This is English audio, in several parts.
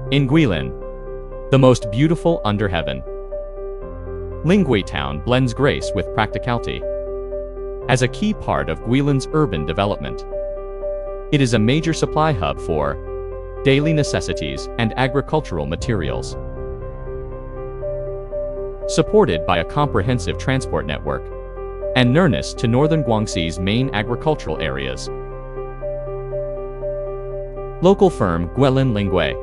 In Guilin, the most beautiful under heaven, Lingui Town blends grace with practicality. As a key part of Guilin's urban development, it is a major supply hub for daily necessities and agricultural materials. Supported by a comprehensive transport network and nearness to northern Guangxi's main agricultural areas. Local firm Guilin Lingui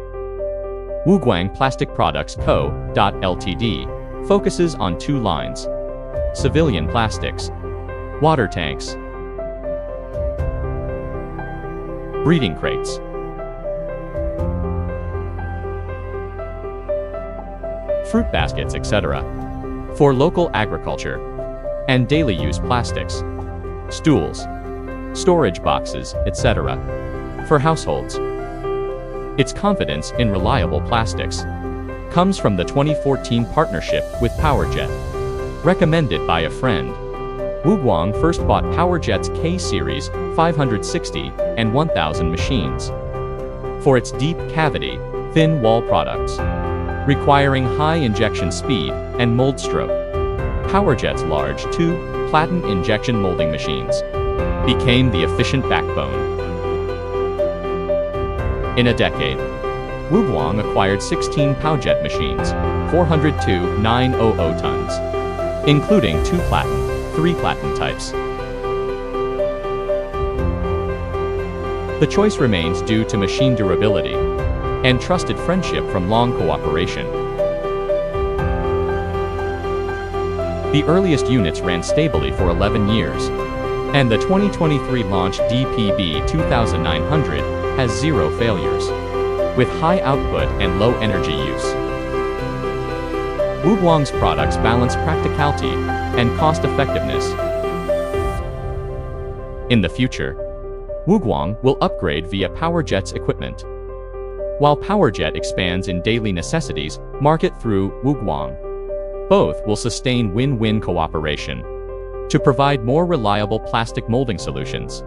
Wuguang Plastic Products Co. Ltd. focuses on two lines: civilian plastics, water tanks, breeding crates, fruit baskets, etc. for local agriculture, and daily use plastics, stools, storage boxes, etc. for households. Its confidence in reliable plastics comes from the 2014 partnership with Powerjet. Recommended by a friend, Wuguang first bought Powerjet's K-Series 560 and 1000 machines for its deep cavity, thin wall products, requiring high injection speed and mold stroke. Powerjet's large 2-platen injection molding machines became the efficient backbone. In a decade, Wuguang acquired 16 Powerjet machines, 402,900 tons, including 2-platen, 3-platen types. The choice remains due to machine durability and trusted friendship from long cooperation. The earliest units ran stably for 11 years, and the 2023 launched DPB 2900 has 0 failures, with high output and low energy use. Wuguang's products balance practicality and cost-effectiveness. In the future, Wuguang will upgrade via Powerjet's equipment, while Powerjet expands in daily necessities market through Wuguang. Both will sustain win-win cooperation to provide more reliable plastic molding solutions.